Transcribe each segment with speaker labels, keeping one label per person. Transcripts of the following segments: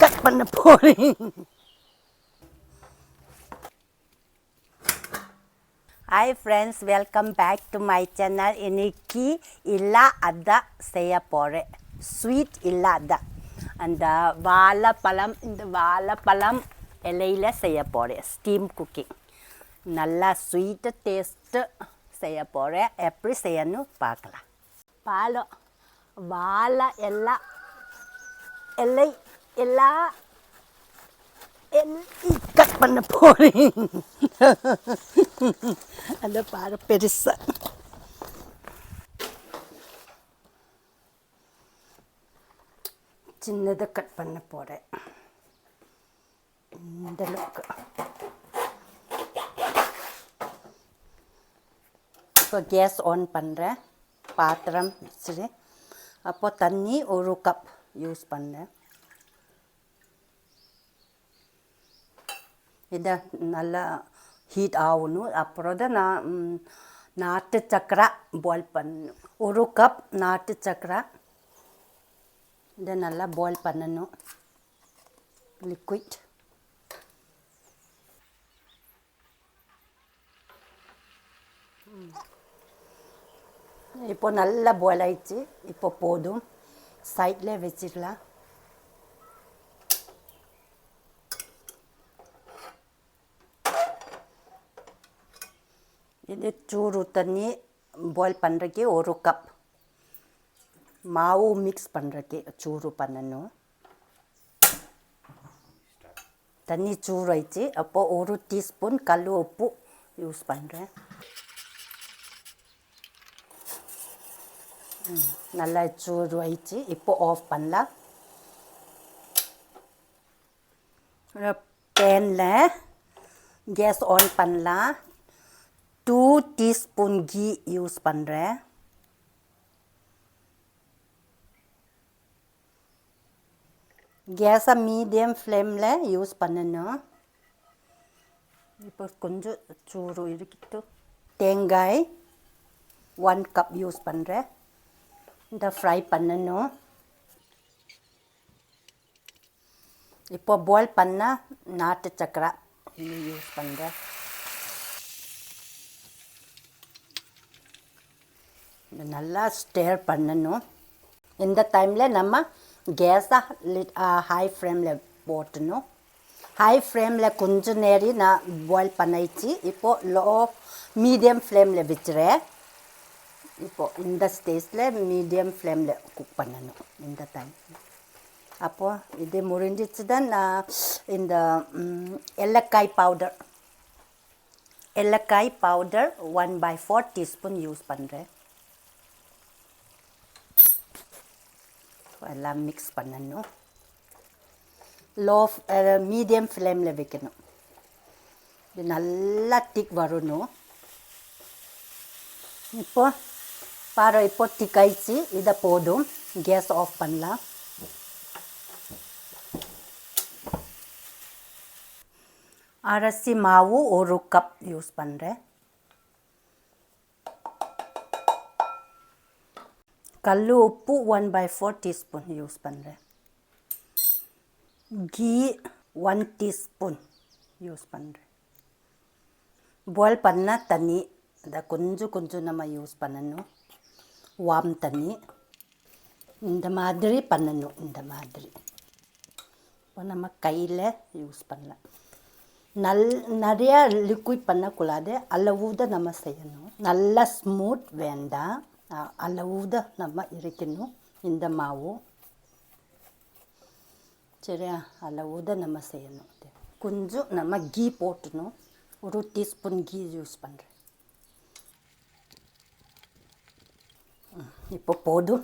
Speaker 1: Cut பண்ண போறேன். Hi friends, welcome back to my channel. இன்னைக்கு இல்லா அத்தா செய்ய போகிறேன். ஸ்வீட் இல்லா அத்தா. அந்த வாழைப்பழம், இந்த வாழைப்பழம் இலையில் செய்ய போகிறேன். Steam cooking. நல்லா ஸ்வீட்டு டேஸ்ட்டு செய்ய போகிறேன். எப்படி செய்யணும் பார்க்கலாம். பாலம் வாழை எல்லாம் இலை எல்லாம் கட் பண்ண போகிறேன். அந்த பாரு பெருசா சின்னதை கட் பண்ண போகிறேன். இந்த அளவுக்கு. இப்போ கேஸ் ஆன் பண்ணுறேன். பாத்திரம் வச்சுரு. அப்போ தண்ணி 1 கப் யூஸ் பண்ணேன். இதை நல்லா ஹீட் ஆகணும். அப்புறம் தான் நான் நாட்டு சக்கரை பாயில் பண்ணணும். 1 கப் நாட்டு சக்கரை இதை நல்லா பாயில் பண்ணணும். லிக்விட். இப்போ நல்லா பாயில் ஆயிடுச்சு. இப்போ போதும். சைடில் வச்சிடலாம். இது சூடு தண்ணி பாயில் பண்ணுறதுக்கு 1 கப். மாவு மிக்ஸ் பண்ணுறதுக்கு சூடு பண்ணணும். தண்ணி சூடு ஆயிடுச்சு. அப்போது 1 டீஸ்பூன் கல் உப்பு யூஸ் பண்ணுறேன். நல்லா சூடு ஆயிடுச்சு. இப்போ ஆஃப் பண்ணலாம். பேனில் கேஸ் ஆன் பண்ணலாம். 2 டீஸ்பூன் கீ யூஸ் பண்ணுறேன். கேஸை மீடியம் ஃப்ளேமில் யூஸ் பண்ணணும். இப்போ கொஞ்சம் சூடு இருக்கட்டும். தேங்காய் 1 கப் யூஸ் பண்ணுறேன். இந்த ஃப்ரை பண்ணணும். இப்போ பாயில் பண்ண நாட்டு சக்கரை யூஸ் பண்ணுறேன். இது நல்லா ஸ்டேர் பண்ணணும். இந்த டைமில் நம்ம கேஸை ஹை ஃப்ளேமில் போட்டணும். ஹை ஃப்ளேமில் கொஞ்சம் நேரம் நான் பாயில் பண்ணிச்சு. இப்போது லோ மீடியம் ஃப்ளேமில் வச்சுறேன். இப்போது இந்த ஸ்டேஜில் மீடியம் ஃப்ளேமில் குக் பண்ணணும் இந்த டைம். அப்போது இது முடிஞ்சிச்சு தான் நான் இந்த ஏலக்காய் பவுடர் 1/4 டீஸ்பூன் யூஸ் பண்ணுறேன். எல்லாம் மிக்ஸ் பண்ணணும். மீடியம் ஃப்ளேமில் வைக்கணும். இது நல்லா திக் வரணும். இப்போ பாரு, இப்போ திக் ஆயிடுச்சு. இதை போதும். கேஸ் ஆஃப் பண்ணலாம். அரிசி மாவு 1 கப் யூஸ் பண்ணுறேன். கல் உப்பு 1/4 டீஸ்பூன் யூஸ் பண்ணுறேன். கீ 1 டீஸ்பூன் யூஸ் பண்ணுறேன். பாயில் பண்ண தண்ணி அதை கொஞ்சம் நம்ம யூஸ் பண்ணணும். வார்ம் தண்ணி இந்த மாதிரி பண்ணணும். இந்த மாதிரி இப்போ நம்ம கையில் யூஸ் பண்ணலாம். நிறையா லிக்விட் பண்ணக்கூடாது. அளவு தான் நம்ம செய்யணும். நல்லா ஸ்மூத் வேண்டாம். அளவு தான் நம்ம இருக்கணும். இந்த மாவு சரியா? அளவு தான் நம்ம செய்யணும். கொஞ்சம் நம்ம கீ போட்டணும். 1 டீஸ்பூன் கீ யூஸ் பண்ணுறேன். இப்போ போதும்.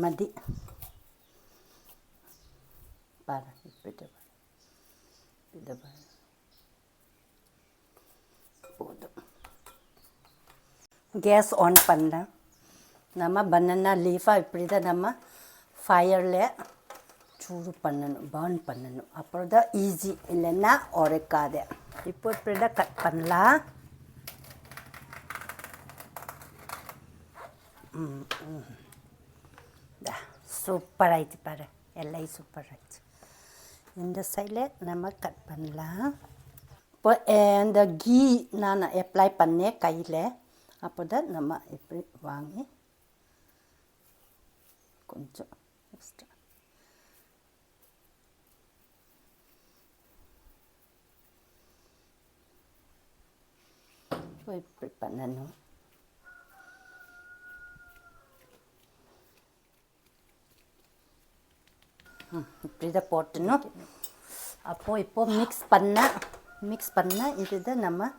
Speaker 1: மதி பாரு, இதை பாரு, போதும். கேஸ் ஆன் பண்ணேன். நம்ம பனானா லீஃபாக இப்படி தான் நம்ம ஃபயரில் சூடு பண்ணணும், பர்ன் பண்ணணும். அப்புறம் தான் ஈஸி, இல்லைன்னா உரைக்காது. இப்போ இப்படி தான் கட் பண்ணலாம். சூப்பராகிடுச்சு பாரு. எல்லாம் சூப்பர் ஆயிடுச்சு. இந்த சைடில் நம்ம கட் பண்ணலாம். இப்போ இந்த கீ நான் அப்ளை பண்ணேன் கையில். அப்போ தான் நம்ம இப்படி வாங்கி கொஞ்சம் எக்ஸ்ட்ரா இப்படி பண்ணணும். இப்படி தான் போட்டணும். அப்போது இப்போது மிக்ஸ் பண்ண இதுதான் நம்ம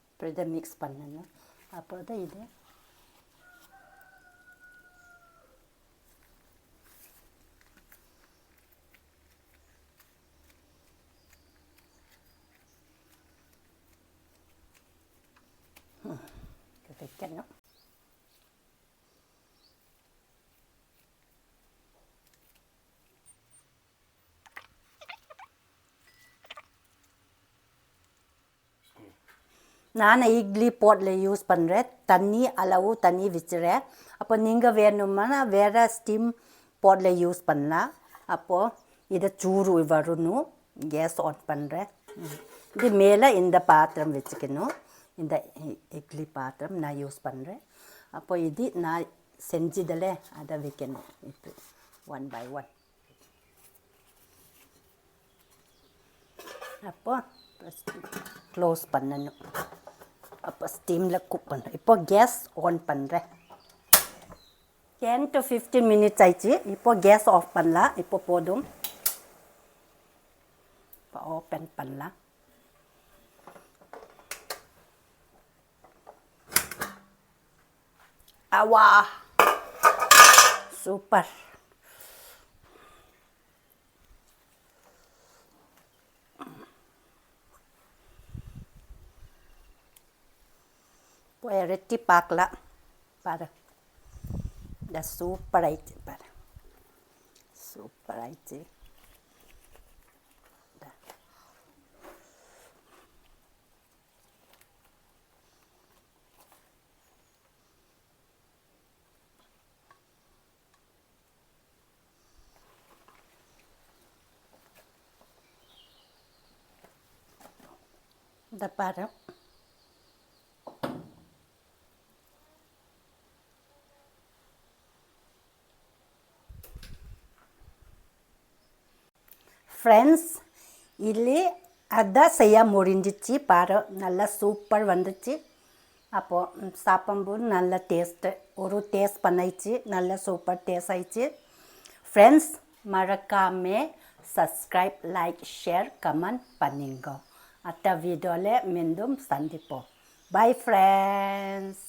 Speaker 1: இப்படி தான் மிக்ஸ் பண்ணணும். அப்போ தான் இது வைக்கணும். நான் இட்லி போட்டில் யூஸ் பண்ணுறேன். அளவு தண்ணி வச்சுறேன். அப்போ நீங்கள் வேணுமானா வேறு ஸ்டீம் போட்டில் யூஸ் பண்ணலாம். அப்போது இதை சூடு வரணும். கேஸ் ஆன் பண்ணுறேன். இது மேலே இந்த பாத்திரம் வச்சுக்கணும். இந்த இட்லி பாத்திரம் நான் யூஸ் பண்ணுறேன். அப்போ இது நான் செஞ்சதில் அதை வைக்கணும். இப்படி 1 by 1. அப்போ க்ளோஸ் பண்ணணும். அப்போ ஸ்டீமில் குக் பண்ணுறேன். இப்போ கேஸ் ஆன் பண்ணுறேன். 10 to 15 minutes ஆயிடுச்சு. இப்போ கேஸ் ஆஃப் பண்ணலாம். இப்போ போதும். இப்போ ஓப்பன் பண்ணலாம். வா, சூப்பர். போய் ரெட்டி பார்க்கலாம். பாரு, இந்த சூப்பர் ஆயிடுச்சு. பாரு, சூப்பர் ஆயிடுச்சு. இந்த பாரு, ஃப்ரெண்ட்ஸ், ಇಲ್ಲಿ அதான் செய்ய முடிஞ்சிச்சு. பாரு, நல்லா சூப்பர் வந்துச்சு. அப்போது சாப்பிடும்போது நல்ல டேஸ்ட்டு ஒரு டேஸ்ட் பண்ணிச்சு. நல்ல சூப்பர் டேஸ்ட் ஆயிடுச்சு. ஃப்ரெண்ட்ஸ், மறக்காமல் சப்ஸ்கிரைப், லைக், ஷேர், கமெண்ட் பண்ணுங்க. அடுத்த வீடியோவில் மீண்டும் சந்திப்போம். Bye friends.